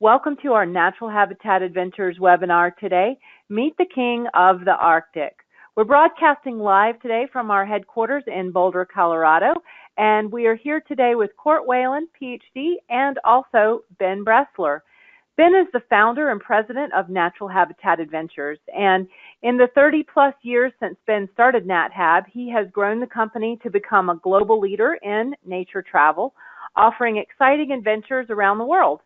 Welcome to our Natural Habitat Adventures webinar today, Meet the King of the Arctic. We're broadcasting live today from our headquarters in Boulder, Colorado, and we are here today with Court Whalen, PhD, and also Ben Bressler. Ben is the founder and president of Natural Habitat Adventures, and in the 30-plus years since Ben started NatHab, he has grown the company to become a global leader in nature travel, offering exciting adventures around the world.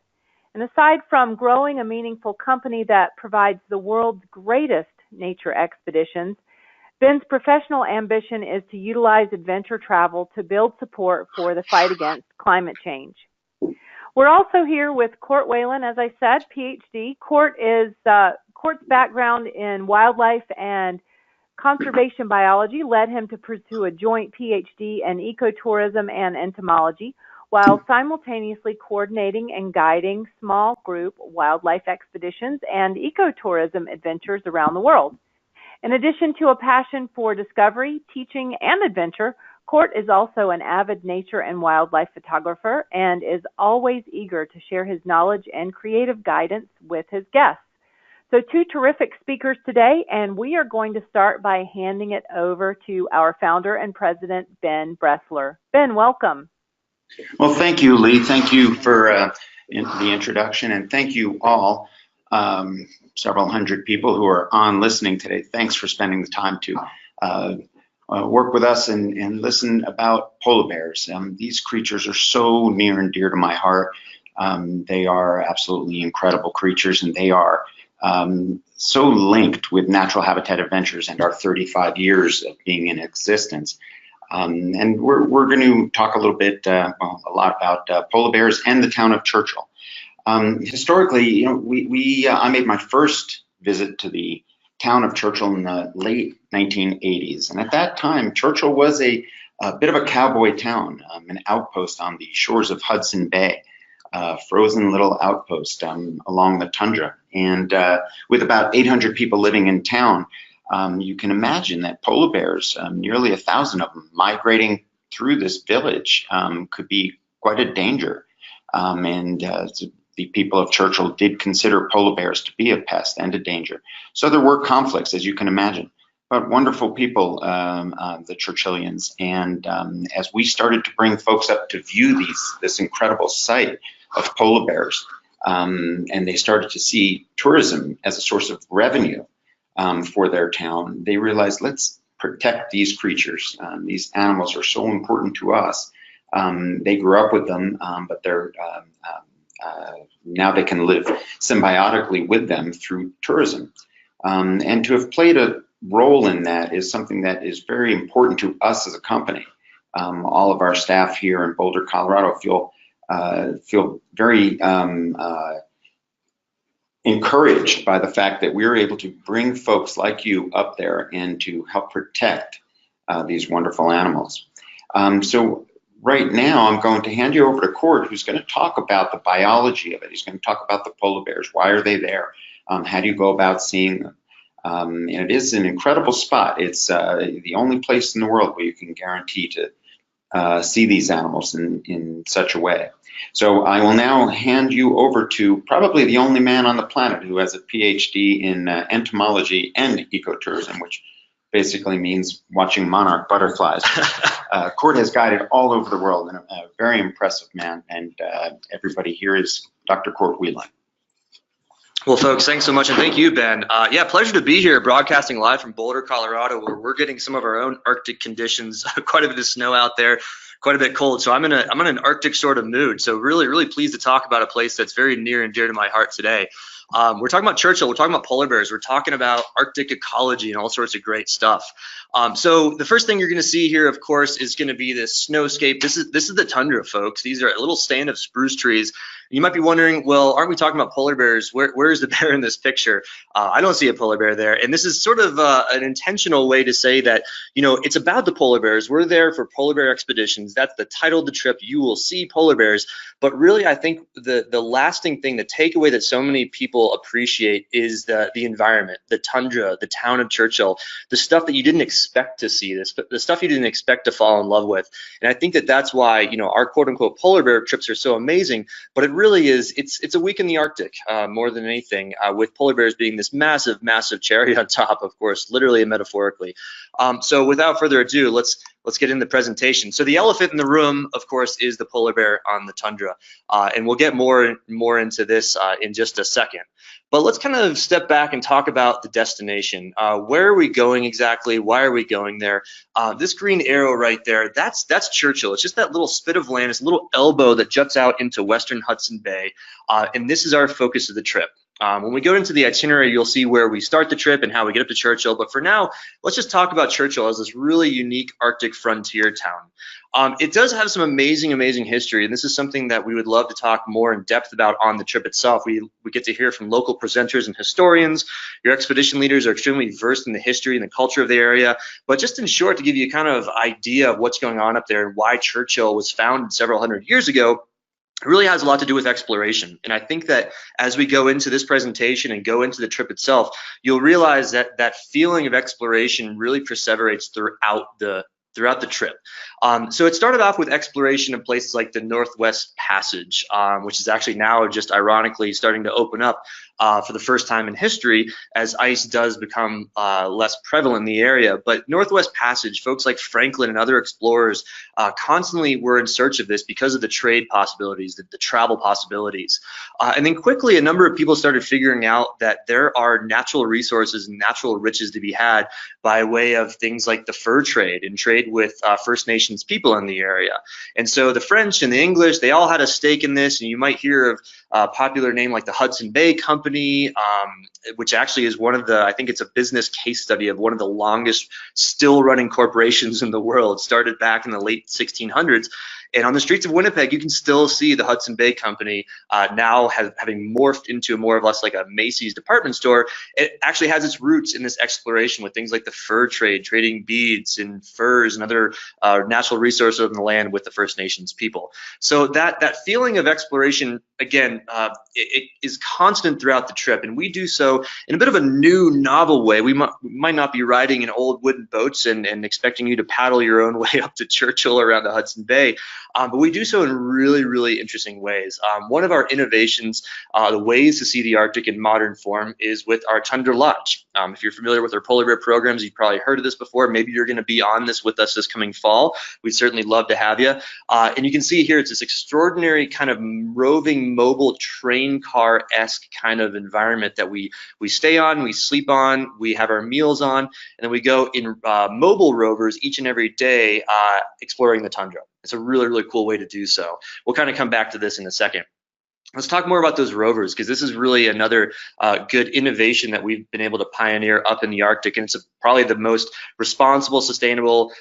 And aside from growing a meaningful company that provides the world's greatest nature expeditions, Ben's professional ambition is to utilize adventure travel to build support for the fight against climate change. We're also here with Court Whalen, as I said, PhD. Court's background in wildlife and conservation biology led him to pursue a joint PhD in ecotourism and entomology, while simultaneously coordinating and guiding small group wildlife expeditions and ecotourism adventures around the world. In addition to a passion for discovery, teaching, and adventure, Court is also an avid nature and wildlife photographer and is always eager to share his knowledge and creative guidance with his guests. So two terrific speakers today, and we are going to start by handing it over to our founder and president, Ben Bressler. Ben, welcome. Well, thank you, Lee. Thank you for the introduction, and thank you all, several hundred people who are on listening today. Thanks for spending the time to work with us and listen about polar bears. These creatures are so near and dear to my heart. They are absolutely incredible creatures, and they are so linked with Natural Habitat Adventures and our 35 years of being in existence. And we're going to talk a little bit, a lot about polar bears and the town of Churchill. Historically, I made my first visit to the town of Churchill in the late 1980s, and at that time, Churchill was a bit of a cowboy town, an outpost on the shores of Hudson Bay, frozen little outpost along the tundra, and with about 800 people living in town. You can imagine that polar bears, nearly 1,000 of them, migrating through this village could be quite a danger. The people of Churchill did consider polar bears to be a pest and a danger. So there were conflicts, as you can imagine. But wonderful people, the Churchillians. And as we started to bring folks up to view this incredible sight of polar bears, and they started to see tourism as a source of revenue, for their town, they realized, let's protect these creatures. These animals are so important to us. They grew up with them, but they're now they can live symbiotically with them through tourism. And to have played a role in that is something that is very important to us as a company. All of our staff here in Boulder, Colorado feel very encouraged by the fact that we're able to bring folks like you up there and to help protect these wonderful animals. So right now, I'm going to hand you over to Court, who's going to talk about the biology of it. He's going to talk about the polar bears. Why are they there? How do you go about seeing them? And it is an incredible spot. It's the only place in the world where you can guarantee to see these animals in such a way. So I will now hand you over to probably the only man on the planet who has a PhD in entomology and ecotourism, which basically means watching monarch butterflies. Court has guided all over the world, and a very impressive man, and everybody here is Dr. Court Whalen. Well, folks, thanks so much, and thank you, Ben. Yeah, pleasure to be here, broadcasting live from Boulder, Colorado, where we're getting some of our own Arctic conditions, quite a bit of snow out there, quite a bit cold. So I'm in an Arctic sort of mood. So really pleased to talk about a place that's very near and dear to my heart today. We're talking about Churchill. We're talking about polar bears. We're talking about Arctic ecology and all sorts of great stuff. So the first thing you're going to see here, of course, is going to be this snowscape. This is the tundra, folks. These are a little stand of spruce trees. You might be wondering, well, aren't we talking about polar bears? Where is the bear in this picture? I don't see a polar bear there. And this is sort of an intentional way to say that, it's about the polar bears. We're there for polar bear expeditions. destinations. That's the title of the trip. You will see polar bears. But really, I think the lasting thing, the takeaway that so many people appreciate is the environment, the tundra, the town of Churchill, the stuff that you didn't expect to see, the stuff you didn't expect to fall in love with. And I think that that's why, you know, our quote unquote polar bear trips are so amazing. But it really is, it's a week in the Arctic more than anything, with polar bears being this massive, massive cherry on top, of course, literally and metaphorically. So without further ado, let's get in the presentation. So the elephant in the room, of course, is the polar bear on the tundra. And we'll get more into this in just a second. But let's kind of step back and talk about the destination. Where are we going exactly? Why are we going there? This green arrow right there, that's Churchill. It's just that little spit of land, it's a little elbow that juts out into western Hudson Bay. And this is our focus of the trip. When we go into the itinerary, you'll see where we start the trip and how we get up to Churchill. But for now, let's just talk about Churchill as this really unique Arctic frontier town. It does have some amazing, amazing history, and this is something that we would love to talk more in depth about on the trip itself. We get to hear from local presenters and historians. Your expedition leaders are extremely versed in the history and the culture of the area. But just in short, to give you a kind of idea of what's going on up there and why Churchill was founded several hundred years ago, it really has a lot to do with exploration. And I think that as we go into this presentation and go into the trip itself, you'll realize that that feeling of exploration really perseverates throughout the trip. So it started off with exploration of places like the Northwest Passage, which is actually now just ironically starting to open up for the first time in history as ice does become less prevalent in the area. But Northwest Passage, folks like Franklin and other explorers constantly were in search of this because of the trade possibilities, the travel possibilities. And then quickly, a number of people started figuring out that there are natural resources and natural riches to be had by way of things like the fur trade and trade with First Nations people in the area. And so the French and the English, they all had a stake in this, and you might hear of a popular name like the Hudson Bay Company, which actually is one of the, I think it's a business case study of one of the longest still running corporations in the world, started back in the late 1600s. And on the streets of Winnipeg, you can still see the Hudson Bay Company now having morphed into more or less like a Macy's department store. It actually has its roots in this exploration with things like the fur trade, trading beads and furs and other natural resources of the land with the First Nations people. So that feeling of exploration, again, it is constant throughout the trip, and we do so in a bit of a new, novel way. We might not be riding in old wooden boats and expecting you to paddle your own way up to Churchill around the Hudson Bay. But we do so in really, really interesting ways. One of our innovations, the ways to see the Arctic in modern form, is with our Tundra Lodge. If you're familiar with our polar bear programs, you've probably heard of this before. Maybe you're going to be on this with us this coming fall. We'd certainly love to have you. And you can see here, it's this extraordinary kind of roving, mobile train car-esque kind of environment that we stay on, we sleep on, we have our meals on, and then we go in mobile rovers each and every day exploring the tundra. It's a really, really cool way to do so. We'll kind of come back to this in a second. Let's talk more about those rovers, because this is really another good innovation that we've been able to pioneer up in the Arctic, and it's probably the most responsible, sustainable,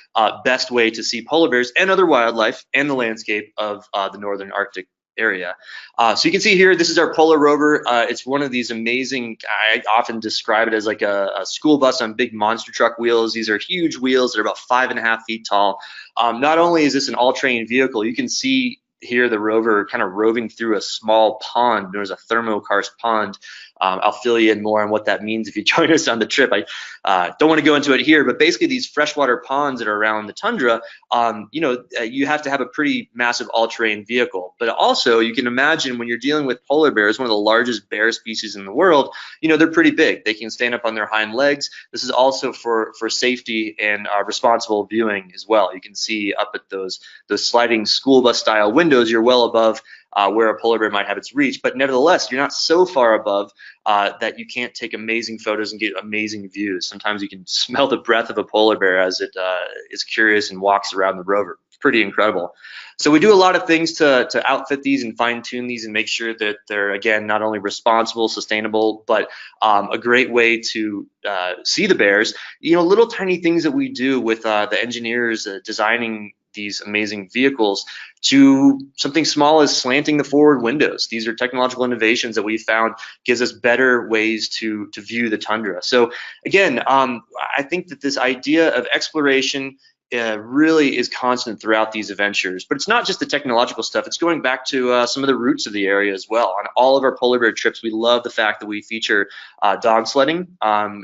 best way to see polar bears and other wildlife and the landscape of the northern Arctic area. So you can see here, this is our polar rover. It's one of these amazing, I often describe it as like a school bus on big monster truck wheels. These are huge wheels that are about 5.5 feet tall. Not only is this an all-terrain vehicle, you can see here the rover kind of roving through a small pond. There's a thermokarst pond. I'll fill you in more on what that means if you join us on the trip. I don't want to go into it here, but basically these freshwater ponds that are around the tundra, you have to have a pretty massive all-terrain vehicle. But also, you can imagine when you're dealing with polar bears, one of the largest bear species in the world, they're pretty big. They can stand up on their hind legs. This is also for safety and responsible viewing as well. You can see up at those sliding school bus style windows, you're well above where a polar bear might have its reach, but nevertheless, you're not so far above that you can't take amazing photos and get amazing views. Sometimes you can smell the breath of a polar bear as it is curious and walks around the rover. It's pretty incredible. So we do a lot of things to outfit these and fine tune these and make sure that they're, again, not only responsible, sustainable, but a great way to see the bears. Little tiny things that we do with the engineers designing these amazing vehicles, to something small as slanting the forward windows. These are technological innovations that we found gives us better ways to view the tundra. So again, I think that this idea of exploration really is constant throughout these adventures. But it's not just the technological stuff. It's going back to some of the roots of the area as well. On all of our polar bear trips, we love the fact that we feature dog sledding.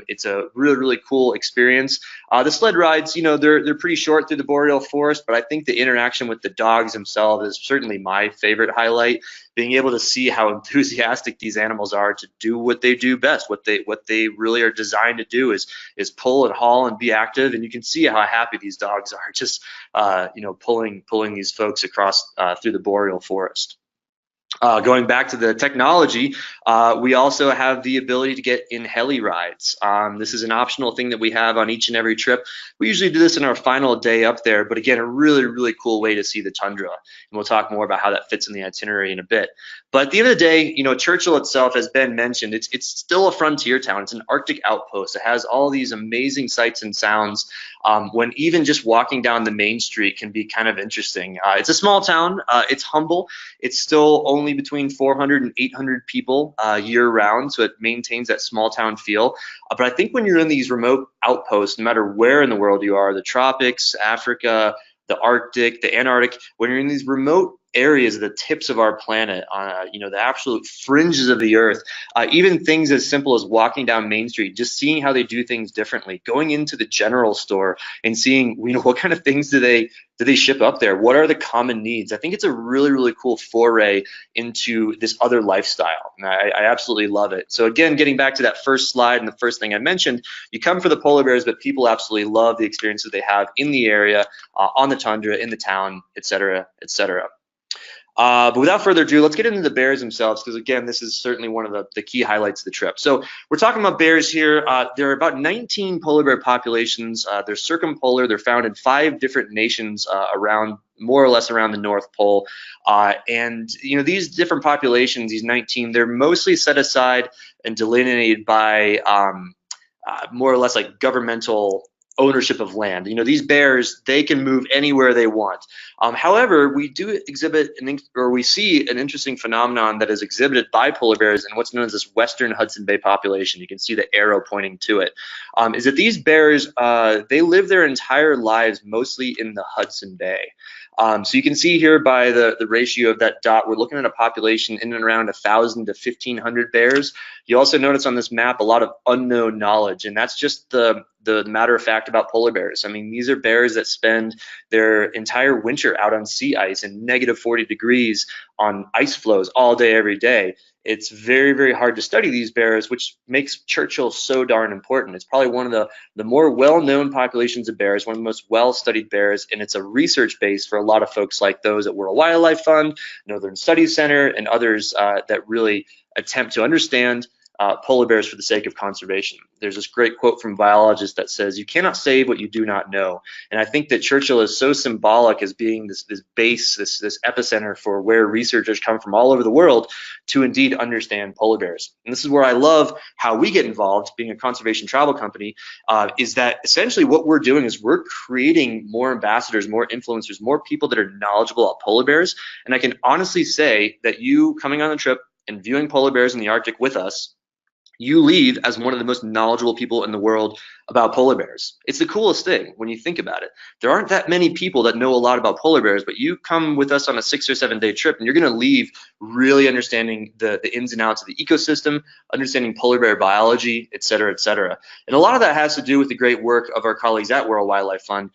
It's a really, really cool experience. The sled rides, they're pretty short through the boreal forest, but I think the interaction with the dogs themselves is certainly my favorite highlight. Being able to see how enthusiastic these animals are to do what they do best, what they really are designed to do is pull and haul and be active, and you can see how happy these dogs are just pulling these folks across through the boreal forest. Going back to the technology, we also have the ability to get in heli rides. This is an optional thing that we have on each and every trip. We usually do this in our final day up there, but again, a really, really cool way to see the tundra. And we'll talk more about how that fits in the itinerary in a bit. But at the end of the day, Churchill itself, as Ben mentioned, it's still a frontier town. It's an Arctic outpost. It has all these amazing sights and sounds. When even just walking down the main street can be kind of interesting. It's a small town. It's humble. It's still only between 400 and 800 people year round, so it maintains that small town feel. But I think when you're in these remote outposts, no matter where in the world you are, the tropics, Africa, the Arctic, the Antarctic, when you're in these remote areas, the tips of our planet, the absolute fringes of the earth, even things as simple as walking down Main Street, just seeing how they do things differently, going into the general store and seeing, what kind of things do they ship up there? What are the common needs? I think it's a really, really cool foray into this other lifestyle, and I absolutely love it. So again, getting back to that first slide and the first thing I mentioned, you come for the polar bears, but people absolutely love the experiences they have in the area, on the tundra, in the town, et cetera, et cetera. But without further ado, let's get into the bears themselves, because again, this is certainly one of the key highlights of the trip. So we're talking about bears here. There are about 19 polar bear populations. They're circumpolar. They're found in 5 different nations more or less around the North Pole. And these different populations, these 19, they're mostly set aside and delineated by more or less like governmental ownership of land. These bears, they can move anywhere they want. However, we do we see an interesting phenomenon that is exhibited by polar bears in what's known as this Western Hudson Bay population. You can see the arrow pointing to it. Is that these bears, they live their entire lives mostly in the Hudson Bay. So you can see here by the ratio of that dot, we're looking at a population in and around 1,000 to 1,500 bears. You also notice on this map a lot of unknown knowledge, and that's just the matter of fact about polar bears. I mean, these are bears that spend their entire winter out on sea ice in negative 40 degrees on ice floes all day, every day. It's very, very hard to study these bears, which makes Churchill so darn important. It's probably one of the more well-known populations of bears, one of the most well-studied bears, and it's a research base for a lot of folks like those at World Wildlife Fund, Northern Studies Center, and others that really attempt to understand polar bears for the sake of conservation. There's this great quote from biologists that says, "You cannot save what you do not know." And I think that Churchill is so symbolic as being this base, this epicenter for where researchers come from all over the world to indeed understand polar bears. And this is where I love how we get involved, being a conservation travel company, is that essentially what we're doing is we're creating more ambassadors, more influencers, more people that are knowledgeable about polar bears. And I can honestly say that you coming on the trip and viewing polar bears in the Arctic with us, you leave as one of the most knowledgeable people in the world about polar bears. It's the coolest thing when you think about it. There aren't that many people that know a lot about polar bears, but you come with us on a 6 or 7 day trip and you're going to leave really understanding the ins and outs of the ecosystem, understanding polar bear biology, et cetera, et cetera. And a lot of that has to do with the great work of our colleagues at World Wildlife Fund.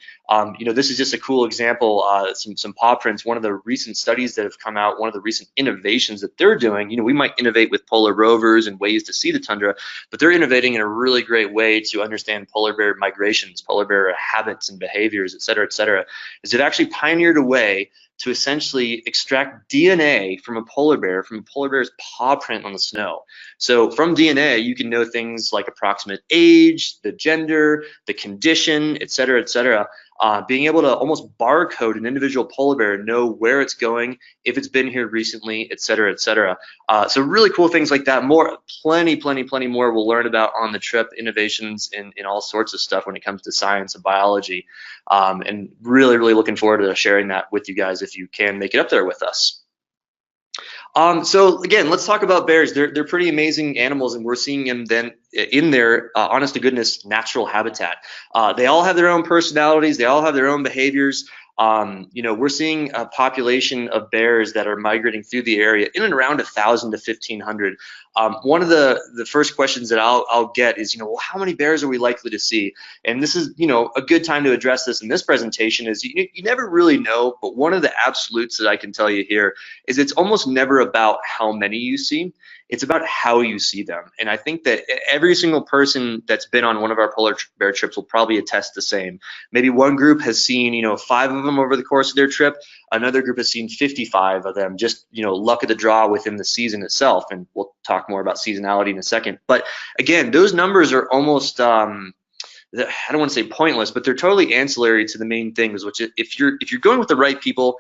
This is just a cool example, some paw prints, one of the recent studies that have come out, one of the recent innovations that they're doing. We might innovate with polar rovers and ways to see the tundra, but they're innovating in a really great way to understand polar bear migrations, polar bear habits and behaviors, et cetera, is they've actually pioneered a way to essentially extract DNA from a polar bear's paw print on the snow. So from DNA, you can know things like approximate age, the gender, the condition, et cetera, being able to almost barcode an individual polar bear and know where it's going, if it's been here recently, et cetera, et cetera. So really cool things like that. Plenty more we'll learn about on the trip, innovations in all sorts of stuff when it comes to science and biology. And really looking forward to sharing that with you guys if you can make it up there with us. So again, let's talk about bears. They're pretty amazing animals, and we're seeing them then in their honest to goodness natural habitat. They all have their own personalities. They all have their own behaviors. We're seeing a population of bears that are migrating through the area in and around 1,000 to 1,500. One of the first questions that I'll get is, well, how many bears are we likely to see? And this is, a good time to address this in this presentation. Is you never really know, but one of the absolutes that I can tell you here is it's almost never about how many you see. It's about how you see them. And I think that every single person that's been on one of our polar bear trips will probably attest the same. Maybe one group has seen, 5 of them over the course of their trip. Another group has seen 55 of them, just, luck of the draw within the season itself. And we'll talk more about seasonality in a second. But again, those numbers are almost, I don't want to say pointless, but they're totally ancillary to the main things, which if you're going with the right people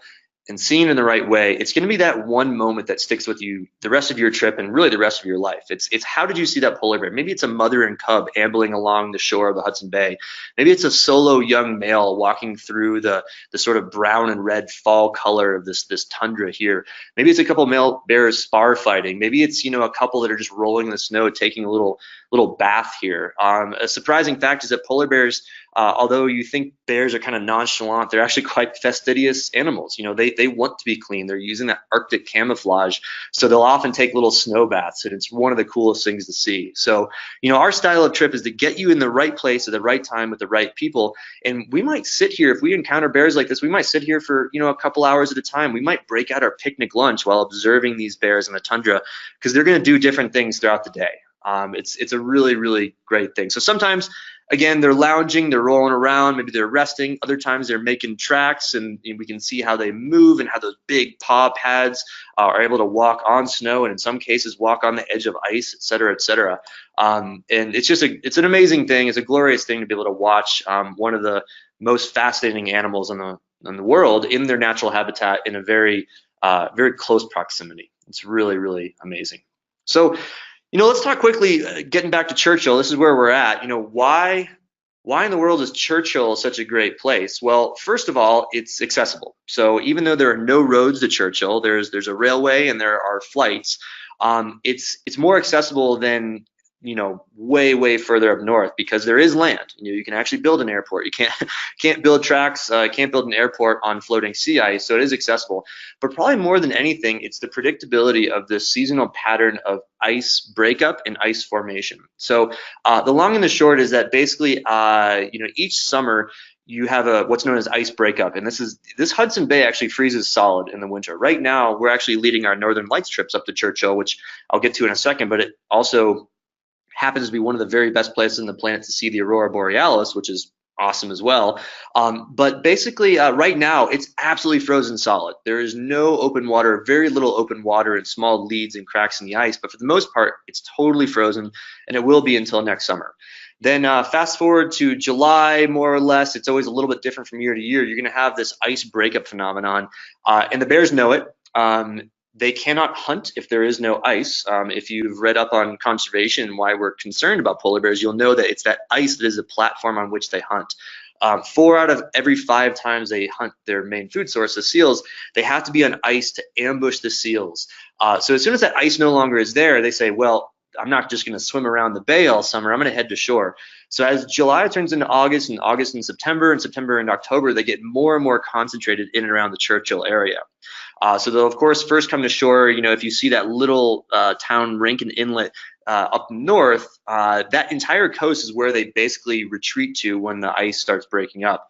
and seeing in the right way, it's going to be that one moment that sticks with you the rest of your trip and really the rest of your life. It's how did you see that polar bear? Maybe it's a mother and cub ambling along the shore of the Hudson Bay. Maybe it's a solo young male walking through the sort of brown and red fall color of this tundra here. Maybe it's a couple male bears spar fighting. Maybe it's a couple that are just rolling in the snow, taking a little bath here. A surprising fact is that polar bears, although you think bears are kind of nonchalant, they're actually quite fastidious animals. They want to be clean. They're using that Arctic camouflage, so they'll often take little snow baths, and it's one of the coolest things to see. So, our style of trip is to get you in the right place at the right time with the right people, and we might sit here, if we encounter bears like this, we might sit here for, a couple hours at a time. We might break out our picnic lunch while observing these bears in the tundra, because they're going to do different things throughout the day. It's a really, really great thing. So sometimes, again, they're lounging, they're rolling around, maybe they're resting. Other times they're making tracks, and we can see how they move and how those big paw pads are able to walk on snow, and in some cases walk on the edge of ice, et cetera, et cetera. And it's an amazing thing. It's a glorious thing to be able to watch one of the most fascinating animals in the world in their natural habitat in a very, very close proximity. It's really, really amazing. So, let's talk quickly, getting back to Churchill. This is where we're at. Why in the world is Churchill such a great place? Well, first of all, it's accessible. So even though there are no roads to Churchill, there's a railway and there are flights. It's more accessible than way, way further up north, because there is land. You can actually build an airport. You can't build tracks, can't build an airport on floating sea ice, so it is accessible. But probably more than anything, it's the predictability of the seasonal pattern of ice breakup and ice formation. So the long and the short is that basically, each summer you have what's known as ice breakup, and this Hudson Bay actually freezes solid in the winter. Right now, we're actually leading our Northern Lights trips up to Churchill, which I'll get to in a second, but it also happens to be one of the very best places on the planet to see the aurora borealis, which is awesome as well. But basically, right now, it's absolutely frozen solid. There is no open water, very little open water, and small leads and cracks in the ice. But for the most part, it's totally frozen, and it will be until next summer. Then fast forward to July, more or less, it's always a little bit different from year to year. You're going to have this ice breakup phenomenon, and the bears know it. They cannot hunt if there is no ice. If you've read up on conservation and why we're concerned about polar bears, you'll know that it's that ice that is the platform on which they hunt. 4 out of every 5 times they hunt their main food source, the seals, they have to be on ice to ambush the seals. So as soon as that ice no longer is there, they say, well, I'm not just going to swim around the bay all summer. I'm going to head to shore. So as July turns into August, and August and September and October, they get more and more concentrated in and around the Churchill area. So they'll, of course, first come to shore. If you see that little town, Rankin Inlet, up north, that entire coast is where they basically retreat to when the ice starts breaking up.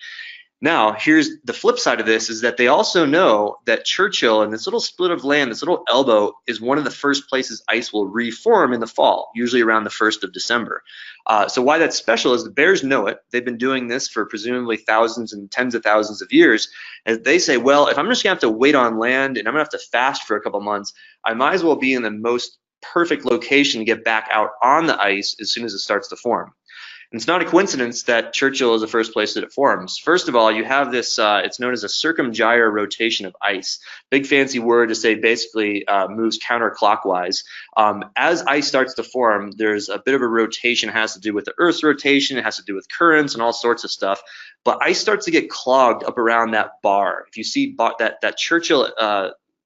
Now, here's the flip side of this, is that they also know that Churchill and this little split of land, this little elbow, is one of the first places ice will reform in the fall, usually around the 1st of December. So why that's special is the bears know it. They've been doing this for presumably thousands and tens of thousands of years. And they say, well, if I'm just gonna have to wait on land and I'm gonna have to fast for a couple months, I might as well be in the most perfect location to get back out on the ice as soon as it starts to form. And it's not a coincidence that Churchill is the first place that it forms. First of all, you have this, it's known as a circumgyre rotation of ice. Big fancy word to say basically moves counterclockwise. As ice starts to form, there's a bit of a rotation. It has to do with the Earth's rotation, it has to do with currents and all sorts of stuff. But ice starts to get clogged up around that bar. If you see that Churchill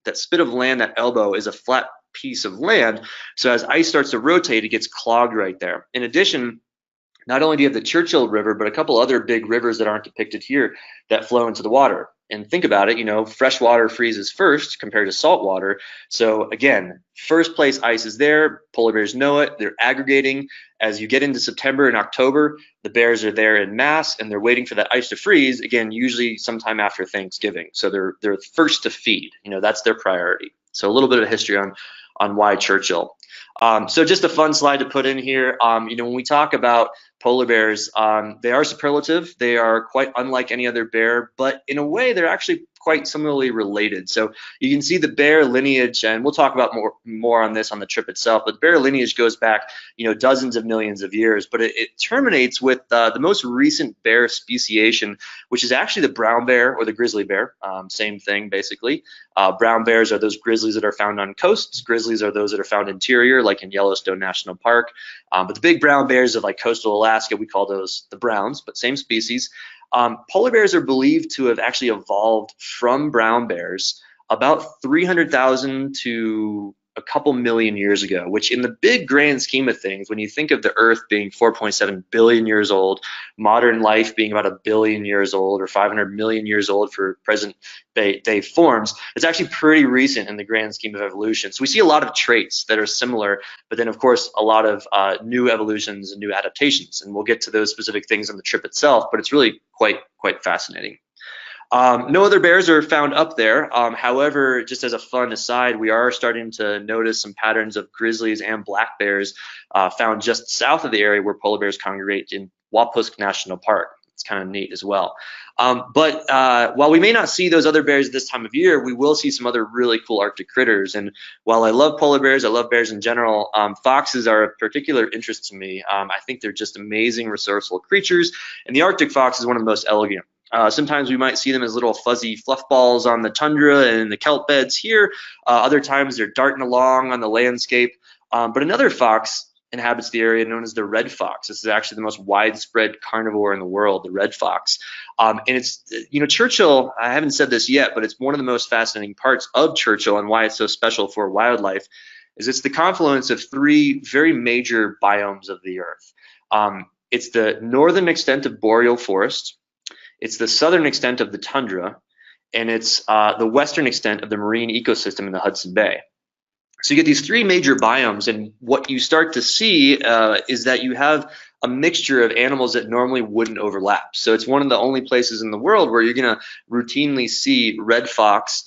that spit of land, that elbow, is a flat piece of land. So as ice starts to rotate, it gets clogged right there. In addition, not only do you have the Churchill River, but a couple other big rivers that aren't depicted here that flow into the water. And think about it, you know, fresh water freezes first compared to salt water. So again, first place ice is there. Polar bears know it. They're aggregating. As you get into September and October, the bears are there in mass and they're waiting for that ice to freeze, again, usually sometime after Thanksgiving. So they're first to feed. You know, that's their priority. So a little bit of history on why Churchill. So just a fun slide to put in here. You know, when we talk about polar bears, they are superlative. They are quite unlike any other bear, but in a way, they're actually quite similarly related. So you can see the bear lineage, and we'll talk about more on this on the trip itself, but the bear lineage goes back, you know, dozens of millions of years, but it terminates with the most recent bear speciation, which is actually the brown bear or the grizzly bear. Same thing, basically. Brown bears are those grizzlies that are found on coasts. Grizzlies are those that are found interior, like in Yellowstone National Park. But the big brown bears of like coastal Alaska, we call those the browns, but same species. Polar bears are believed to have actually evolved from brown bears about 300,000 to a couple million years ago, which in the big grand scheme of things, when you think of the Earth being 4.7 billion years old, modern life being about 1 billion years old or 500 million years old for present day forms, it's actually pretty recent in the grand scheme of evolution. So we see a lot of traits that are similar, but then of course a lot of new evolutions and new adaptations, and we'll get to those specific things on the trip itself, but it's really quite fascinating. No other bears are found up there. However, just as a fun aside, we are starting to notice some patterns of grizzlies and black bears found just south of the area where polar bears congregate in Wapusk National Park. It's kind of neat as well. But while we may not see those other bears this time of year, we will see some other really cool Arctic critters. And while I love polar bears, I love bears in general, foxes are of particular interest to me. I think they're just amazing, resourceful creatures. And the Arctic fox is one of the most elegant. Sometimes we might see them as little fuzzy fluff balls on the tundra and the kelp beds here. Other times they're darting along on the landscape. But another fox inhabits the area known as the red fox. This is actually the most widespread carnivore in the world, the red fox. And it's, you know, Churchill, I haven't said this yet, but it's one of the most fascinating parts of Churchill and why it's so special for wildlife is it's the confluence of three very major biomes of the Earth. It's the northern extent of boreal forest, it's the southern extent of the tundra, and it's the western extent of the marine ecosystem in the Hudson Bay. So you get these three major biomes, and what you start to see is that you have a mixture of animals that normally wouldn't overlap. So it's one of the only places in the world where you're going to routinely see red fox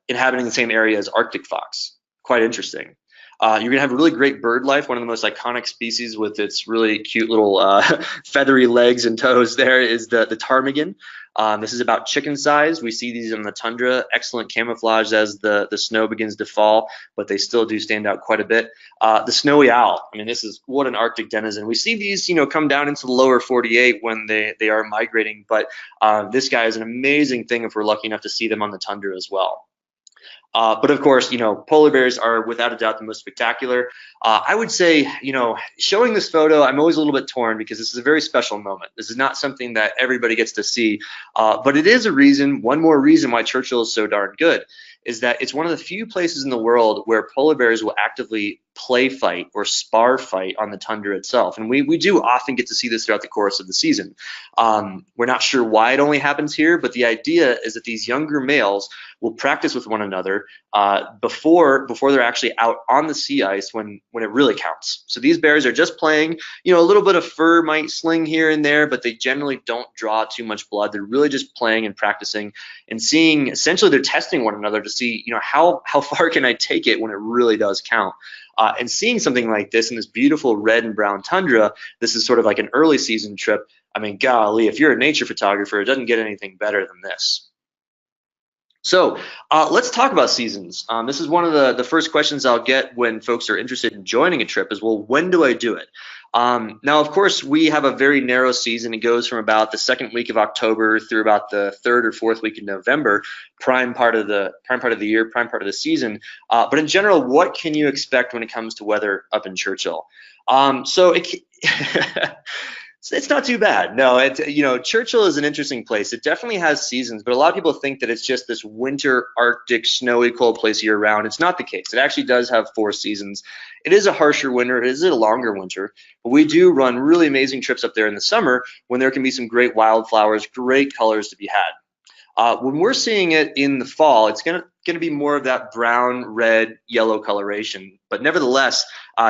inhabiting the same area as Arctic fox. Quite interesting. You're going to have really great bird life. One of the most iconic species with its really cute little feathery legs and toes there is the ptarmigan. This is about chicken size. We see these in the tundra, excellent camouflage as the snow begins to fall, but they still do stand out quite a bit. The snowy owl, I mean, this is what an Arctic denizen. We see these, you know, come down into the lower 48 when they are migrating, but this guy is an amazing thing if we're lucky enough to see them on the tundra as well. But of course, you know, polar bears are without a doubt the most spectacular. I would say, you know, showing this photo, I'm always a little bit torn because this is a very special moment. This is not something that everybody gets to see, but it is a reason, one more reason why Churchill is so darn good, is that it's one of the few places in the world where polar bears will actively play fight or spar fight on the tundra itself. And we do often get to see this throughout the course of the season. We're not sure why it only happens here, but the idea is that these younger males will practice with one another before they're actually out on the sea ice when it really counts. So these bears are just playing, you know, a little bit of fur might sling here and there, but they generally don't draw too much blood. They're really just playing and practicing and seeing, essentially they're testing one another to see, you know, how far can I take it when it really does count. And seeing something like this in this beautiful red and brown tundra, this is sort of like an early season trip. I mean, golly, if you're a nature photographer, it doesn't get anything better than this. So let's talk about seasons. This is one of the first questions I'll get when folks are interested in joining a trip is, well, when do I do it? Now, of course, we have a very narrow season. It goes from about the second week of October through about the third or fourth week of November, prime part of the year, prime part of the season. But in general, what can you expect when it comes to weather up in Churchill? So It's not too bad. No, Churchill is an interesting place. It definitely has seasons, but a lot of people think that it's just this winter, Arctic, snowy, cold place year round. It's not the case. It actually does have 4 seasons. It is a harsher winter. It is a longer winter, but we do run really amazing trips up there in the summer when there can be some great wildflowers, great colors to be had. When we're seeing it in the fall, it's going to be more of that brown, red, yellow coloration. But nevertheless,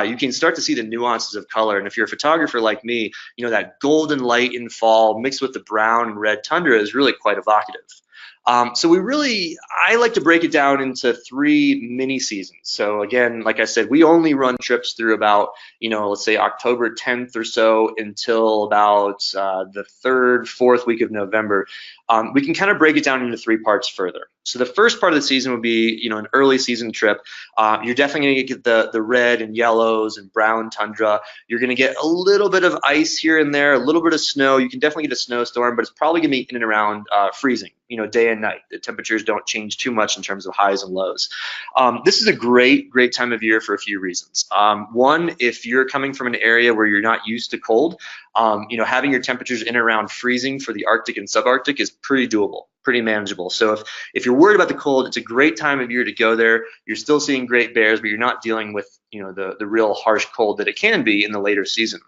you can start to see the nuances of color. And if you're a photographer like me, that golden light in fall mixed with the brown and red tundra is really quite evocative. So I like to break it down into 3 mini seasons. So again, like I said, we only run trips through about, let's say October 10th or so until about the 3rd, 4th week of November. We can kind of break it down into 3 parts further. So the first part of the season would be, an early season trip. You're definitely going to get the red and yellows and brown tundra. You're going to get a little bit of ice here and there, a little bit of snow. You can definitely get a snowstorm, but it's probably going to be in and around freezing, day and night. The temperatures don't change too much in terms of highs and lows. This is a great time of year for a few reasons. One, if you're coming from an area where you're not used to cold, having your temperatures in and around freezing for the Arctic and subarctic is pretty doable, pretty manageable. So if you're worried about the cold, it's a great time of year to go there. You're still seeing great bears, but you're not dealing with the real harsh cold that it can be in the later season.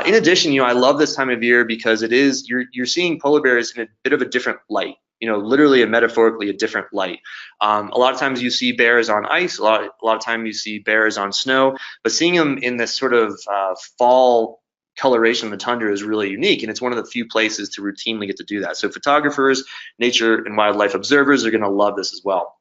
In addition, I love this time of year because you're seeing polar bears in a bit of a different light. Literally and metaphorically a different light. A lot of times you see bears on ice, a lot of times you see bears on snow, but seeing them in this sort of fall coloration of the tundra is really unique, and it's one of the few places to routinely get to do that. So photographers, nature and wildlife observers are going to love this as well.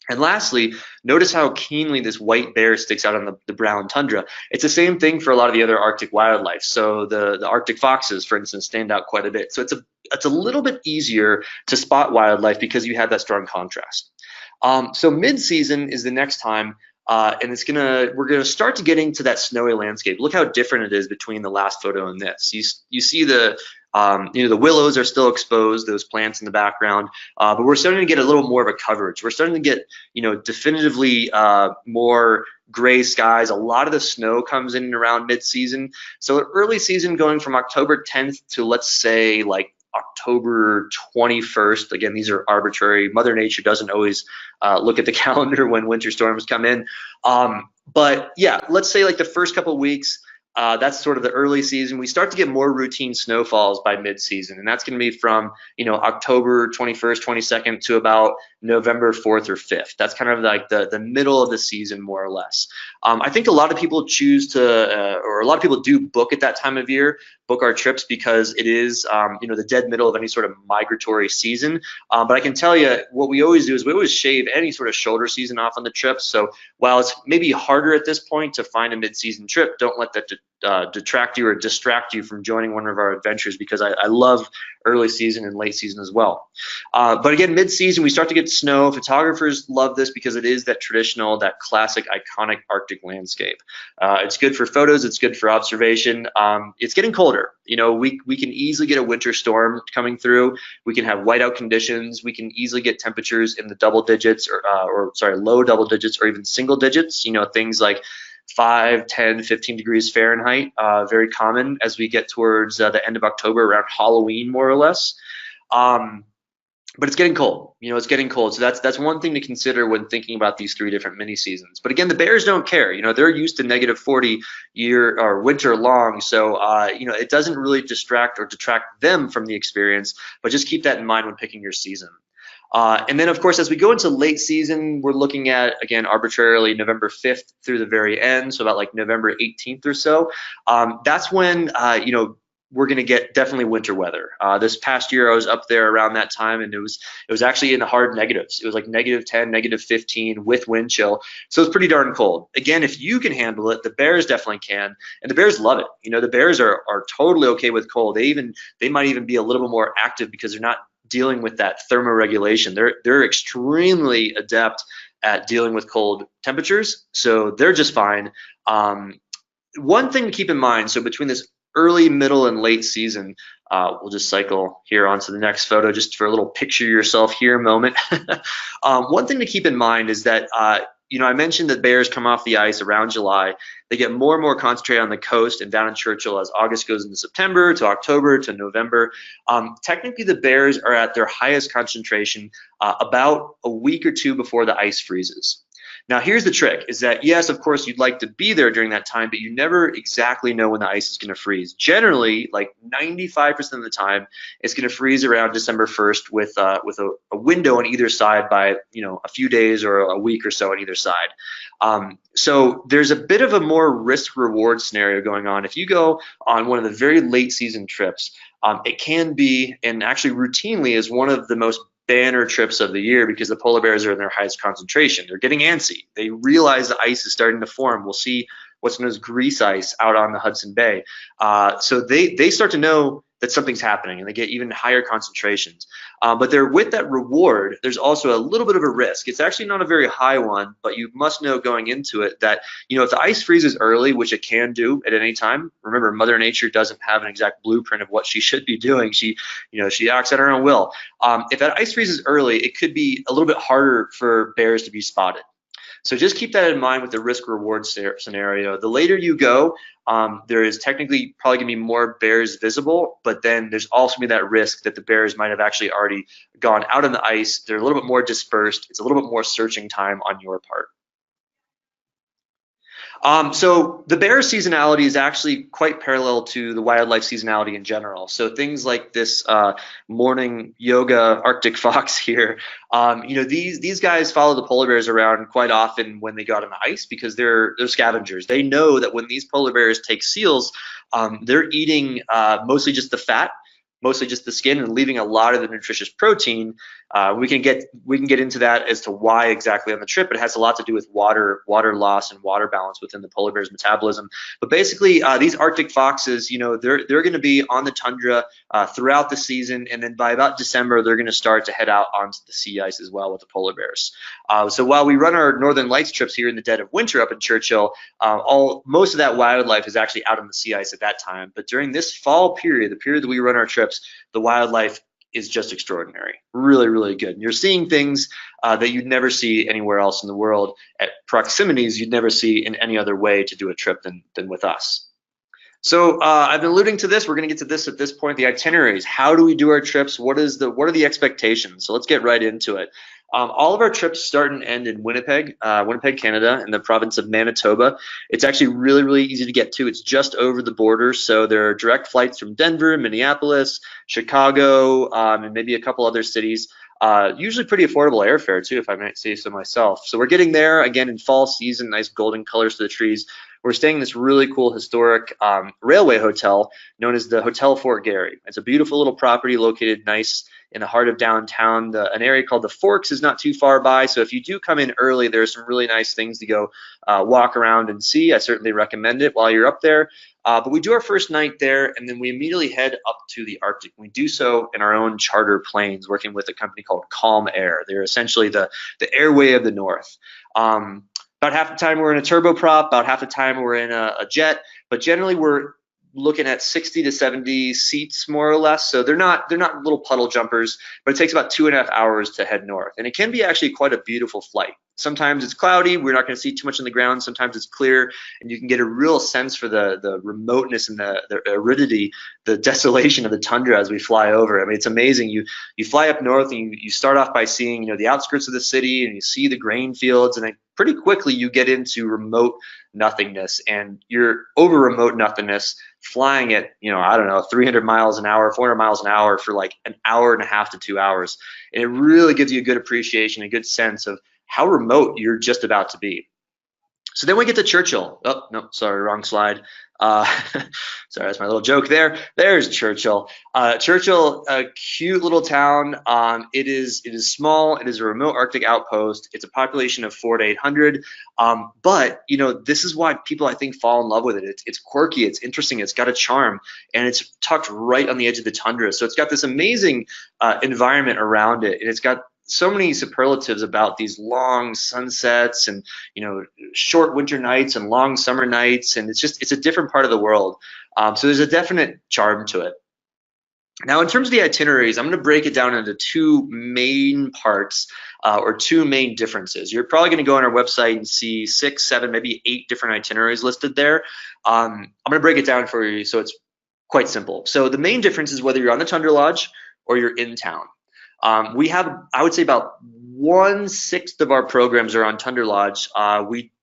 And lastly, notice how keenly this white bear sticks out on the brown tundra. It's the same thing for a lot of the other Arctic wildlife. So the Arctic foxes, for instance, stand out quite a bit. So it's a little bit easier to spot wildlife because you have that strong contrast. So mid-season is the next time, and we're gonna start to get into that snowy landscape. Look how different it is between the last photo and this. You see the willows are still exposed, those plants in the background, but we're starting to get a little more of a coverage. We're starting to get, definitively more gray skies. A lot of the snow comes in and around mid-season. So early season going from October 10th to, let's say, like October 21st. Again, these are arbitrary. Mother Nature doesn't always look at the calendar when winter storms come in. But yeah, let's say like the first couple of weeks, that's sort of the early season. We start to get more routine snowfalls by mid-season, and that's going to be from October 21st, 22nd to about November 4th or 5th. That's kind of like the middle of the season, more or less. I think a lot of people choose to, or a lot of people do book at that time of year, book our trips because it is the dead middle of any sort of migratory season. But I can tell you what we always do is we always shave any sort of shoulder season off on the trip. So while it's maybe harder at this point to find a mid-season trip, don't let that detract you or distract you from joining one of our adventures, because I love early season and late season as well. But again, mid-season, we start to get snow. Photographers love this because it is that traditional, that classic, iconic Arctic landscape. It's good for photos. It's good for observation. It's getting colder. We can easily get a winter storm coming through. We can have whiteout conditions. We can easily get temperatures in the double digits or low double digits or even single digits. Things like 5, 10, 15 degrees Fahrenheit, very common as we get towards the end of October, around Halloween, more or less. But it's getting cold. It's getting cold. So that's one thing to consider when thinking about these 3 different mini seasons. But again, the bears don't care. They're used to negative 40 year or winter long. So it doesn't really distract or detract them from the experience. But just keep that in mind when picking your season. And then, of course, as we go into late season, we're looking at, again, arbitrarily November 5th through the very end, so about like November 18th or so. That's when, we're going to get definitely winter weather. This past year, I was up there around that time, and it was actually in the hard negatives. It was like -10, -15 with wind chill. So it's pretty darn cold. Again, if you can handle it, the bears definitely can, and the bears love it. The bears are totally okay with cold. They might even be a little bit more active because they're not dealing with that thermoregulation. They're extremely adept at dealing with cold temperatures, so they're just fine. One thing to keep in mind, so between this early, middle, and late season, we'll just cycle here onto the next photo just for a little picture yourself here moment. One thing to keep in mind is that I mentioned that bears come off the ice around July. They get more and more concentrated on the coast and down in Churchill as August goes into September to October to November. Technically, the bears are at their highest concentration about a week or two before the ice freezes. Now, here's the trick, is that yes, of course, you'd like to be there during that time, but you never exactly know when the ice is going to freeze. Generally, like 95% of the time, it's going to freeze around December 1st with a window on either side by, a few days or a week or so on either side. So there's a bit of a more risk-reward scenario going on. If you go on one of the very late season trips, it can be, and actually routinely is one of the most banner trips of the year because the polar bears are in their highest concentration. They're getting antsy. They realize the ice is starting to form. We'll see what's known as grease ice out on the Hudson Bay. So they start to know that something's happening, and they get even higher concentrations. But with that reward, there's also a little bit of a risk. It's actually not a very high one, but you must know going into it that, if the ice freezes early, which it can do at any time, remember, Mother Nature doesn't have an exact blueprint of what she should be doing. She acts at her own will. If that ice freezes early, it could be a little bit harder for bears to be spotted. So just keep that in mind with the risk-reward scenario. The later you go, there is technically probably going to be more bears visible, but then there's also going to be that risk that the bears might have actually already gone out on the ice. They're a little bit more dispersed. It's a little bit more searching time on your part. So the bear seasonality is actually quite parallel to the wildlife seasonality in general. So things like this morning yoga Arctic fox here, these guys follow the polar bears around quite often when they go out on the ice because they're scavengers. They know that when these polar bears take seals, they're eating mostly just the fat, mostly just the skin, and leaving a lot of the nutritious protein. We can get into that as to why exactly on the trip. It has a lot to do with water loss and water balance within the polar bear's metabolism. But basically, these Arctic foxes, they're going to be on the tundra throughout the season, and then by about December, they're going to start to head out onto the sea ice as well with the polar bears. So while we run our Northern Lights trips here in the dead of winter up in Churchill, most of that wildlife is actually out on the sea ice at that time. But during this fall period, the period that we run our trips, the wildlife is just extraordinary, really, really good. And you're seeing things that you'd never see anywhere else in the world at proximities you'd never see in any other way to do a trip than with us. So I've been alluding to this. We're going to get to this at this point, the itineraries. How do we do our trips? What are the expectations? So let's get right into it. All of our trips start and end in Winnipeg, Canada, in the province of Manitoba. It's actually really, really easy to get to. It's just over the border, so there are direct flights from Denver, Minneapolis, Chicago, and maybe a couple other cities. Usually pretty affordable airfare too, if I might say so myself. So we're getting there again in fall season, nice golden colors to the trees. We're staying in this really cool historic railway hotel known as the Hotel Fort Garry. It's a beautiful little property located nice in the heart of downtown. An area called the Forks is not too far by, so if you do come in early, there's some really nice things to go walk around and see. I certainly recommend it while you're up there. But we do our first night there, and then we immediately head up to the Arctic. We do so in our own charter planes, working with a company called Calm Air. They're essentially the airway of the North. About half the time we're in a turboprop, about half the time we're in a jet, but generally we're looking at 60 to 70 seats more or less. So they're not little puddle jumpers, but it takes about 2.5 hours to head north. And it can be actually quite a beautiful flight. Sometimes it's cloudy, we're not going to see too much on the ground. Sometimes it's clear, and you can get a real sense for the remoteness and the aridity, the desolation of the tundra as we fly over. I mean, it's amazing. You fly up north, and you start off by seeing the outskirts of the city, and you see the grain fields, and then pretty quickly you get into remote nothingness, and you're over remote nothingness flying at 300 miles an hour, 400 miles an hour for like an hour and a half to 2 hours, and it really gives you a good appreciation, a good sense of how remote you're just about to be. So then we get to Churchill. Oh, no, sorry, wrong slide. Sorry, that's my little joke there. There's Churchill. Churchill, a cute little town. It is small. It is a remote Arctic outpost. It's a population of 400 to 800. But this is why people, I think, fall in love with it. It's quirky. It's interesting. It's got a charm, and it's tucked right on the edge of the tundra. So it's got this amazing environment around it, and it's got so many superlatives about these long sunsets and short winter nights and long summer nights, and it's a different part of the world. So there's a definite charm to it. Now, in terms of the itineraries, I'm going to break it down into two main parts or two main differences. You're probably going to go on our website and see 6, 7, maybe 8 different itineraries listed there. I'm going to break it down for you so it's quite simple. So the main difference is whether you're on the Tundra Lodge or you're in town. We have, I would say, about 1/6 of our programs are on Tundra Lodge.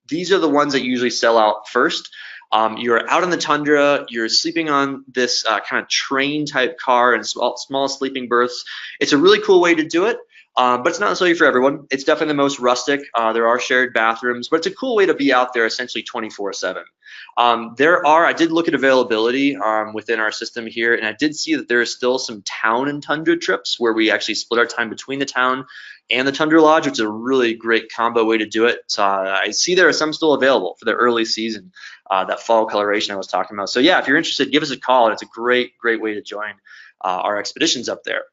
These are the ones that usually sell out first. You're out in the tundra, you're sleeping on this kind of train type car and small sleeping berths. It's a really cool way to do it, but it's not necessarily for everyone. It's definitely the most rustic. There are shared bathrooms, but it's a cool way to be out there essentially 24/7. I did look at availability within our system here, and I did see that there is still some town and tundra trips where we actually split our time between the town and the Tundra Lodge, which is a really great combo way to do it. So I see there are some still available for the early season, that fall coloration I was talking about. So yeah, if you're interested, give us a call. And it's a great way to join our expeditions up there.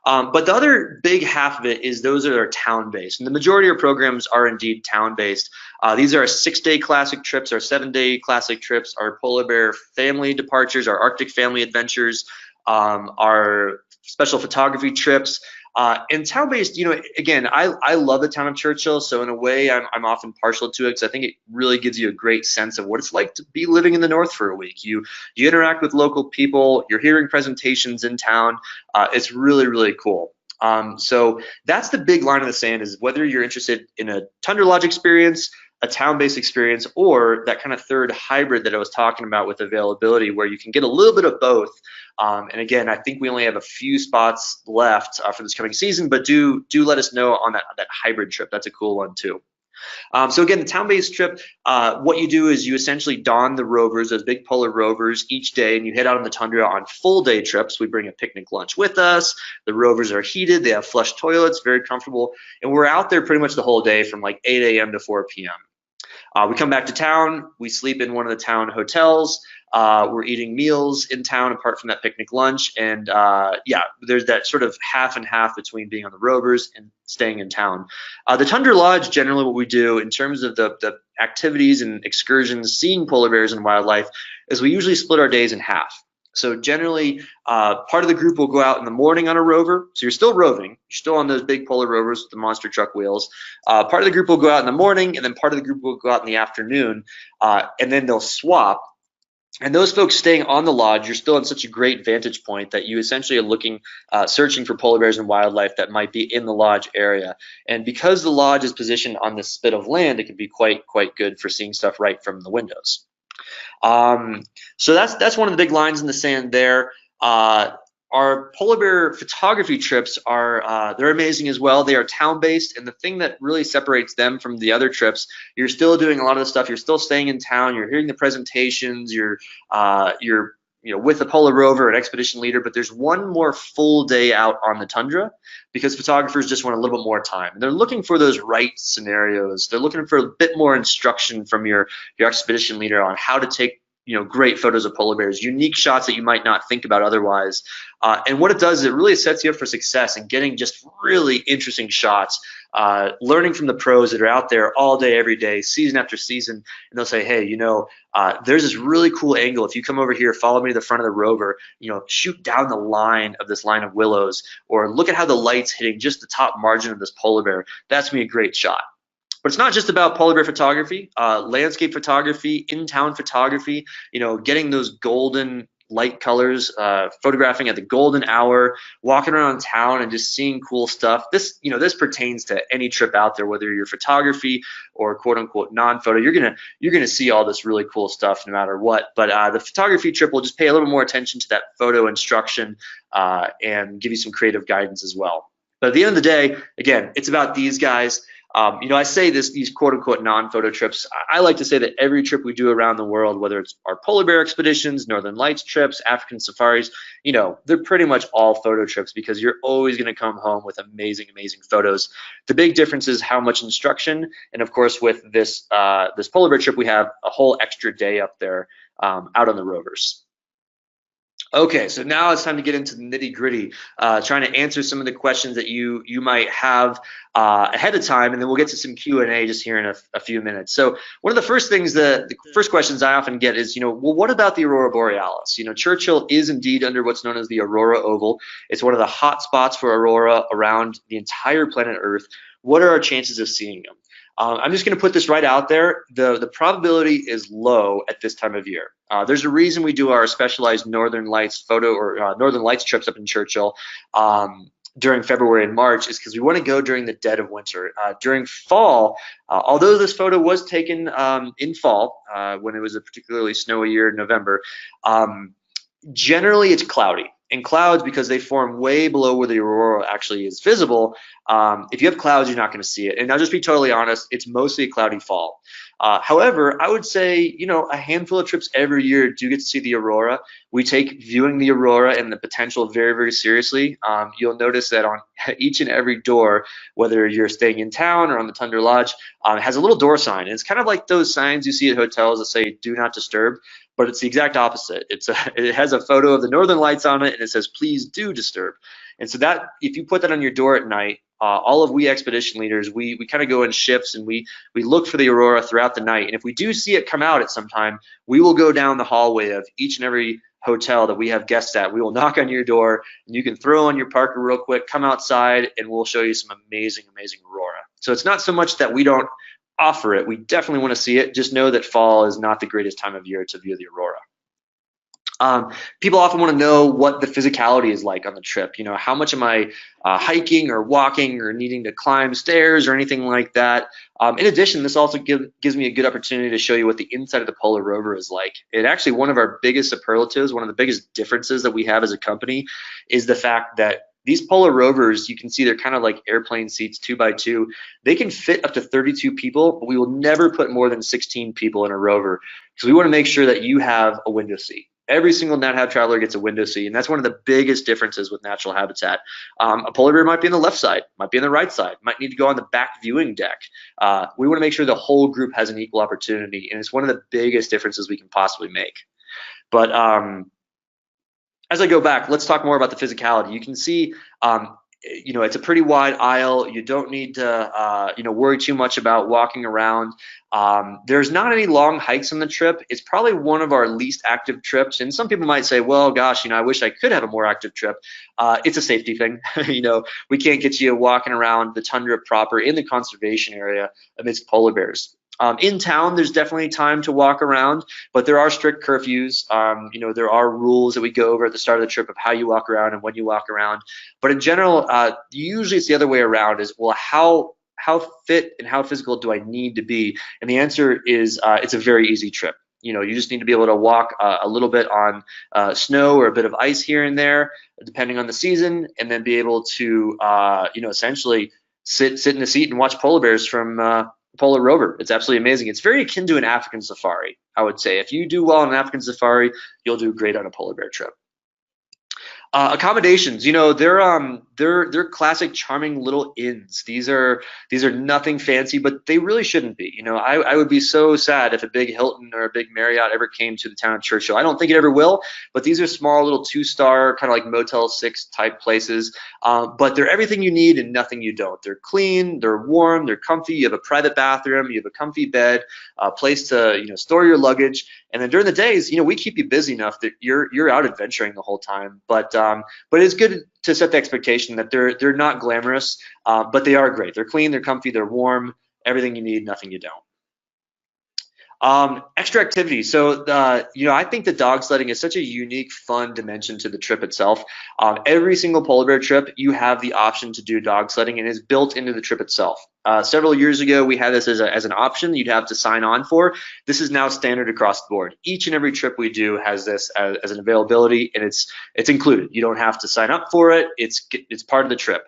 But the other big half of it is those that are town-based. And the majority of programs are indeed town-based. These are our 6-day classic trips, our 7-day classic trips, our polar bear family departures, our Arctic family adventures, our special photography trips. And town-based, again, I love the town of Churchill, so in a way I'm often partial to it because I think it really gives you a great sense of what it's like to be living in the north for a week. You interact with local people, you're hearing presentations in town. It's really cool. So that's the big line in the sand, is whether you're interested in a Tundra Lodge experience, a town-based experience, or that kind of third hybrid that I was talking about with availability, where you can get a little bit of both. And again, I think we only have a few spots left for this coming season, but do let us know on that hybrid trip. That's a cool one too. So again, the town-based trip, what you do is you essentially don the rovers, those big polar rovers, each day, and you head out on the tundra on full-day trips. We bring a picnic lunch with us. The rovers are heated. They have flush toilets, very comfortable, and we're out there pretty much the whole day from like 8 a.m. to 4 p.m. We come back to town, we sleep in one of the town hotels, we're eating meals in town apart from that picnic lunch, and yeah, there's that sort of half and half between being on the rovers and staying in town. The Tundra Lodge, generally what we do in terms of the activities and excursions, seeing polar bears and wildlife, is we usually split our days in half. So generally, part of the group will go out in the morning on a rover. So you're still roving. You're still on those big polar rovers with the monster truck wheels. Part of the group will go out in the morning, and then part of the group will go out in the afternoon, and then they'll swap. And those folks staying on the lodge, you're still in such a great vantage point that you essentially are looking, searching for polar bears and wildlife that might be in the lodge area. And because the lodge is positioned on this spit of land, it can be quite good for seeing stuff right from the windows. So that's one of the big lines in the sand there. Our polar bear photography trips are they're amazing as well. They are town-based, and the thing that really separates them from the other trips, you're still doing a lot of the stuff. You're still staying in town. You're hearing the presentations. You're with a polar rover, an expedition leader, but there's one more full day out on the tundra because photographers just want a little bit more time. And they're looking for those right scenarios. They're looking for a bit more instruction from your expedition leader on how to take great photos of polar bears, unique shots that you might not think about otherwise. And what it does is it really sets you up for success and getting just really interesting shots, learning from the pros that are out there all day, every day, season after season. And they'll say, hey, there's this really cool angle. If you come over here, follow me to the front of the rover, shoot down the line of this line of willows, or look at how the light's hitting just the top margin of this polar bear. That's going to be a great shot. But it's not just about polar bear photography, landscape photography, in-town photography, getting those golden light colors, photographing at the golden hour, walking around town and just seeing cool stuff. This pertains to any trip out there, whether you're photography or quote unquote non-photo. You're gonna see all this really cool stuff no matter what. But the photography trip will just pay a little more attention to that photo instruction and give you some creative guidance as well. But at the end of the day, again, it's about these guys. I say these quote unquote non-photo trips. I like to say that every trip we do around the world, whether it's our polar bear expeditions, Northern Lights trips, African safaris, they're pretty much all photo trips because you're always going to come home with amazing photos. The big difference is how much instruction, and of course with this polar bear trip, we have a whole extra day up there out on the rovers. Okay, so now it's time to get into the nitty gritty, trying to answer some of the questions that you might have ahead of time, and then we'll get to some Q&A just here in a few minutes. So one of the first things, the first questions I often get is, well, what about the Aurora Borealis? Churchill is indeed under what's known as the Aurora Oval. It's one of the hot spots for aurora around the entire planet Earth. What are our chances of seeing them? I'm just going to put this right out there. The probability is low at this time of year. There's a reason we do our specialized Northern Lights photo or Northern Lights trips up in Churchill during February and March, is because we want to go during the dead of winter. During fall, although this photo was taken in fall when it was a particularly snowy year in November, generally it's cloudy. And clouds, because they form way below where the aurora actually is visible, if you have clouds, you're not going to see it. And I'll just be totally honest, it's mostly a cloudy fall. However, I would say, a handful of trips every year do get to see the aurora. We take viewing the aurora and the potential very, very seriously. You'll notice that on each and every door, whether you're staying in town or on the Tundra Lodge, it has a little door sign. And it's kind of like those signs you see at hotels that say, "Do not disturb." But it's the exact opposite. It has a photo of the Northern Lights on it, and it says, "Please do disturb." And so that, if you put that on your door at night, all of we expedition leaders, we kind of go in shifts, and we look for the aurora throughout the night. And if we do see it come out at some time, we will go down the hallway of each and every hotel that we have guests at. We will knock on your door, and you can throw on your Parker real quick, come outside, and we'll show you some amazing, amazing aurora. So it's not so much that we don't offer it. We definitely want to see it. Just know that fall is not the greatest time of year to view the aurora. People often want to know what the physicality is like on the trip. How much am I hiking or walking or needing to climb stairs or anything like that? In addition, this also gives me a good opportunity to show you what the inside of the Polar Rover is like. And actually, one of our biggest superlatives, one of the biggest differences that we have as a company, is the fact that these Polar Rovers, you can see they're kind of like airplane seats, 2x2. They can fit up to 32 people, but we will never put more than 16 people in a rover, because we want to make sure that you have a window seat. Every single NatHab traveler gets a window seat, and that's one of the biggest differences with natural habitat. A polar bear might be on the left side, might be on the right side, might need to go on the back viewing deck. We want to make sure the whole group has an equal opportunity, and it's one of the biggest differences we can possibly make. But as I go back, let's talk more about the physicality. You can see, it's a pretty wide aisle. You don't need to, worry too much about walking around. There's not any long hikes on the trip. It's probably one of our least active trips. And some people might say, well, gosh, I wish I could have a more active trip. It's a safety thing. We can't get you walking around the tundra proper in the conservation area amidst polar bears. In town, there's definitely time to walk around, but there are strict curfews. There are rules that we go over at the start of the trip of how you walk around and when you walk around. But in general, usually it's the other way around, is, well, how fit and how physical do I need to be? And the answer is it's a very easy trip. You just need to be able to walk a little bit on snow or a bit of ice here and there, depending on the season, and then be able to, essentially sit in a seat and watch polar bears from Polar Rover. It's absolutely amazing. It's very akin to an African safari, I would say. If you do well on an African safari, you'll do great on a polar bear trip. Accommodations, they're classic, charming little inns. These are nothing fancy, but they really shouldn't be. I would be so sad if a big Hilton or a big Marriott ever came to the town of Churchill. I don't think it ever will, but these are small little 2-star, kind of like Motel 6 type places. But they're everything you need and nothing you don't. They're clean, they're warm, they're comfy. You have a private bathroom, you have a comfy bed, a place to store your luggage. And then during the days, we keep you busy enough that you're out adventuring the whole time. But it's good to set the expectation that they're not glamorous, but they are great. They're clean, they're comfy, they're warm, everything you need, nothing you don't. Extra activities. So, I think the dog sledding is such a unique, fun dimension to the trip itself. Every single polar bear trip, you have the option to do dog sledding, and it's built into the trip itself. Several years ago, we had this as an option you'd have to sign on for. This is now standard across the board. Each and every trip we do has this as an availability, and it's included. You don't have to sign up for it. It's part of the trip.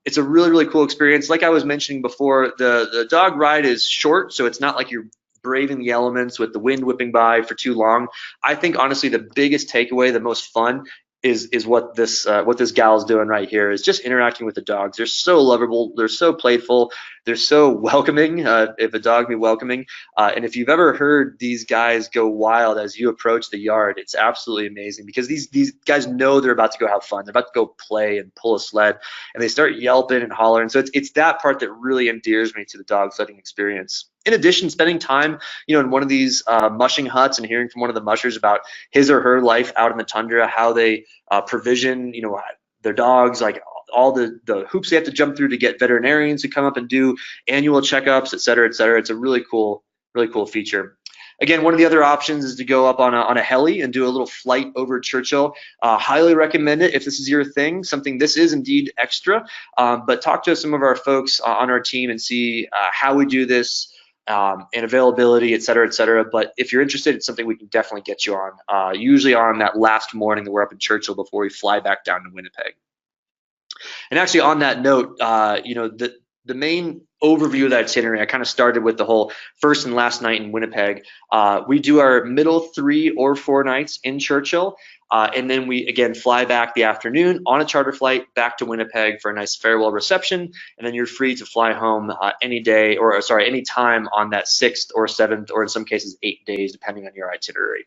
It's a really, really cool experience. Like I was mentioning before, the dog ride is short, so it's not like you're braving the elements with the wind whipping by for too long. I think honestly the biggest takeaway, the most fun, is what this gal's doing right here, is just interacting with the dogs. They're so lovable, they're so playful, they're so welcoming, if a dog be welcoming. And if you've ever heard these guys go wild as you approach the yard, it's absolutely amazing, because these guys know they're about to go have fun. They're about to go play and pull a sled, and they start yelping and hollering. So it's that part that really endears me to the dog sledding experience. In addition, spending time, in one of these mushing huts and hearing from one of the mushers about his or her life out in the tundra, how they provision, their dogs, like all the hoops they have to jump through to get veterinarians to come up and do annual checkups, et cetera, et cetera. It's a really cool feature. Again, one of the other options is to go up on a heli and do a little flight over Churchill. Highly recommend it if this is your thing. This is indeed extra, but talk to some of our folks on our team and see how we do this, and availability, et cetera, et cetera. But if you're interested, it's something we can definitely get you on, usually on that last morning that we're up in Churchill before we fly back down to Winnipeg. And actually, on that note, the main overview of that itinerary, I kind of started with the whole first and last night in Winnipeg. We do our middle 3 or 4 nights in Churchill, and then we again fly back the afternoon on a charter flight back to Winnipeg for a nice farewell reception, and then you're free to fly home any time on that 6th or 7th, or in some cases 8 days, depending on your itinerary.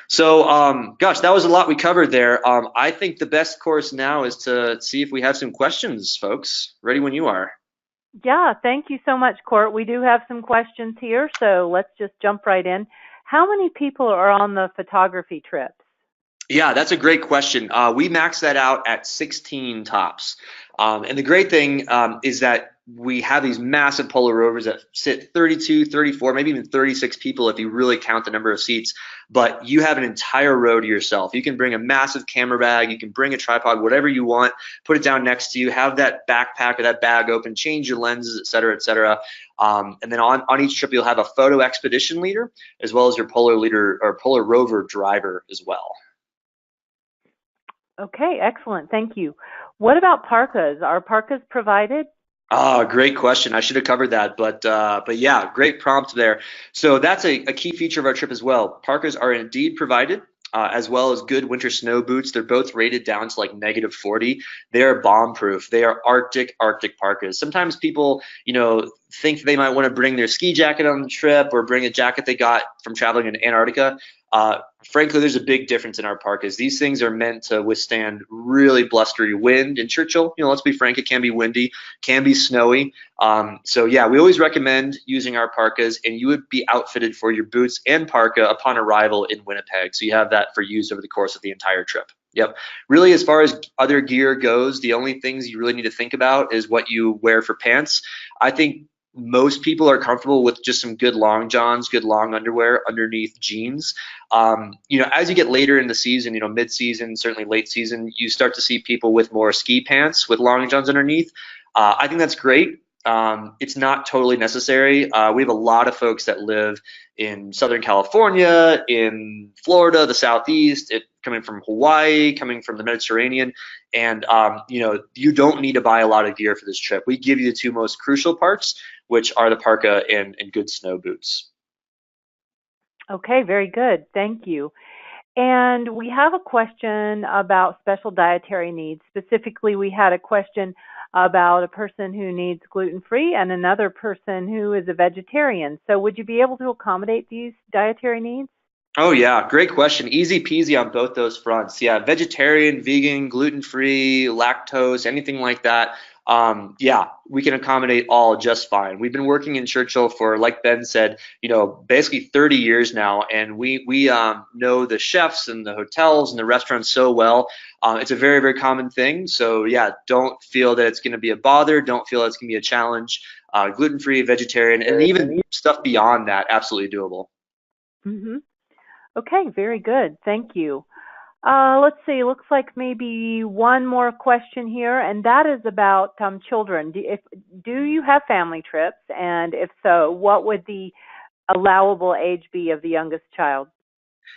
So, gosh, that was a lot we covered there. I think the best course now is to see if we have some questions, folks. Ready when you are. Yeah, thank you so much, Court. We do have some questions here, so let's just jump right in. How many people are on the photography trips? Yeah, that's a great question. We max that out at 16 tops. And the great thing is that we have these massive polar rovers that sit 32, 34, maybe even 36 people if you really count the number of seats. But you have an entire row to yourself. You can bring a massive camera bag, you can bring a tripod, whatever you want, put it down next to you, have that backpack or that bag open, change your lenses, et cetera, et cetera. And then on each trip, you'll have a photo expedition leader, as well as your polar leader or polar rover driver as well. Okay, excellent. Thank you. What about parkas? Are parkas provided? Great question. I should have covered that, but yeah, great prompt there. So that's a key feature of our trip as well. Parkas are indeed provided, as well as good winter snow boots. They're both rated down to like -40. They are bomb-proof. They are Arctic parkas. Sometimes people, think they might want to bring their ski jacket on the trip or bring a jacket they got from traveling in Antarctica. Frankly, there's a big difference in our parkas. These things are meant to withstand really blustery wind in Churchill. Let's be frank, it can be windy, can be snowy. So yeah, we always recommend using our parkas, and you would be outfitted for your boots and parka upon arrival in Winnipeg. So you have that for use over the course of the entire trip. Yep. Really, as far as other gear goes, the only things you really need to think about is what you wear for pants. I think most people are comfortable with just some good long johns, good long underwear underneath jeans. As you get later in the season, mid-season, certainly late season, you start to see people with more ski pants with long johns underneath. I think that's great. It's not totally necessary. We have a lot of folks that live in Southern California, in Florida, the Southeast, coming from Hawaii, coming from the Mediterranean, and you don't need to buy a lot of gear for this trip. We give you the 2 most crucial parts, which are the parka and good snow boots. Okay, very good. Thank you. And we have a question about special dietary needs. Specifically, we had a question about a person who needs gluten-free and another person who is a vegetarian. So would you be able to accommodate these dietary needs? Oh yeah, great question. Easy peasy on both those fronts. Yeah, vegetarian, vegan, gluten-free, lactose, anything like that. Yeah, we can accommodate all just fine. We've been working in Churchill for, like Ben said, basically 30 years now, and we know the chefs and the hotels and the restaurants so well. It's a very, very common thing. So yeah, don't feel that it's going to be a bother. Don't feel it's going to be a challenge. Gluten-free, vegetarian, and even stuff beyond that, absolutely doable. Mm-hmm. Okay, very good. Thank you. Let's see, looks like maybe one more question here, and that is about children. Do you have family trips? And if so, what would the allowable age be of the youngest child?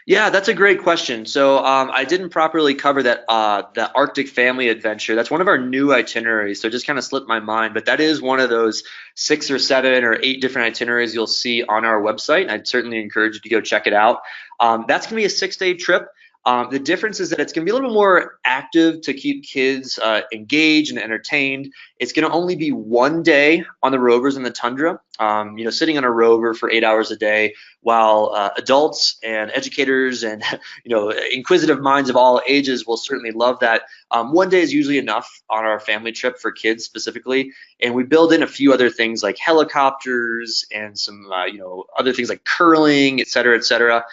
Yeah, that's a great question. So I didn't properly cover that Arctic family adventure. That's one of our new itineraries, so it just kind of slipped my mind. But that is one of those 6 or 7 or 8 different itineraries you'll see on our website. I'd certainly encourage you to go check it out. That's going to be a 6-day trip. The difference is that it's going to be a little bit more active to keep kids engaged and entertained. It's going to only be one day on the rovers in the tundra, sitting on a rover for 8 hours a day, while adults and educators and inquisitive minds of all ages will certainly love that. One day is usually enough on our family trip for kids specifically, and we build in a few other things like helicopters and some other things like curling, et cetera,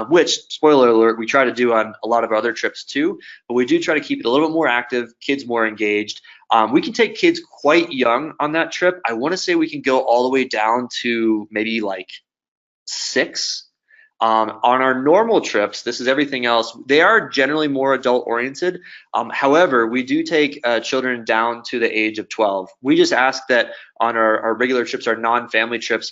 which, spoiler alert, we try to do on a lot of our other trips too, but we do try to keep it a little bit more active, kids more engaged. We can take kids quite young on that trip. I want to say we can go all the way down to maybe like 6. On our normal trips, this is everything else, they are generally more adult oriented. However, we do take children down to the age of 12. We just ask that on our regular trips, our non-family trips,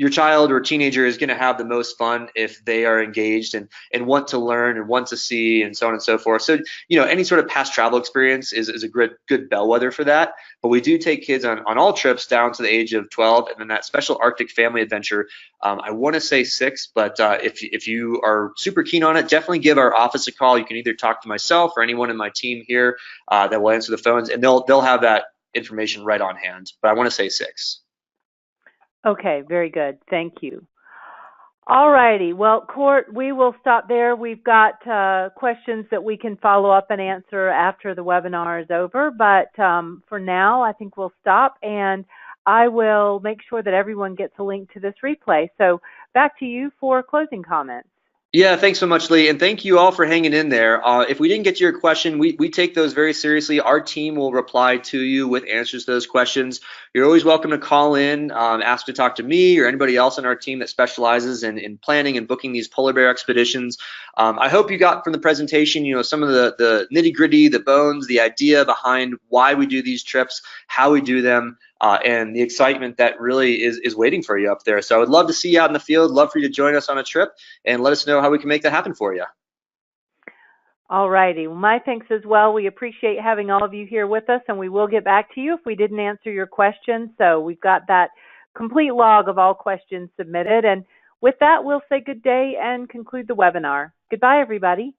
your child or teenager is going to have the most fun if they are engaged and want to learn and want to see and so on and so forth. So, any sort of past travel experience is a good bellwether for that. But we do take kids on all trips down to the age of 12, and then that special Arctic family adventure, I want to say 6, but if you are super keen on it, definitely give our office a call. You can either talk to myself or anyone in my team here that will answer the phones, and they'll have that information right on hand. But I want to say 6. Okay, very good. Thank you. All righty. Well, Court, we will stop there. We've got questions that we can follow up and answer after the webinar is over. But for now, I think we'll stop, and I will make sure that everyone gets a link to this replay. So back to you for closing comments. Yeah, thanks so much, Lee, and thank you all for hanging in there. If we didn't get to your question, we take those very seriously. Our team will reply to you with answers to those questions. You're always welcome to call in, ask to talk to me or anybody else on our team that specializes in planning and booking these polar bear expeditions. I hope you got from the presentation, some of the nitty-gritty, the bones, the idea behind why we do these trips, how we do them, and the excitement that really is waiting for you up there. So I would love to see you out in the field, love for you to join us on a trip, and let us know how we can make that happen for you. All righty. Well, my thanks as well. We appreciate having all of you here with us, and we will get back to you if we didn't answer your questions. So we've got that complete log of all questions submitted. And with that, we'll say good day and conclude the webinar. Goodbye, everybody.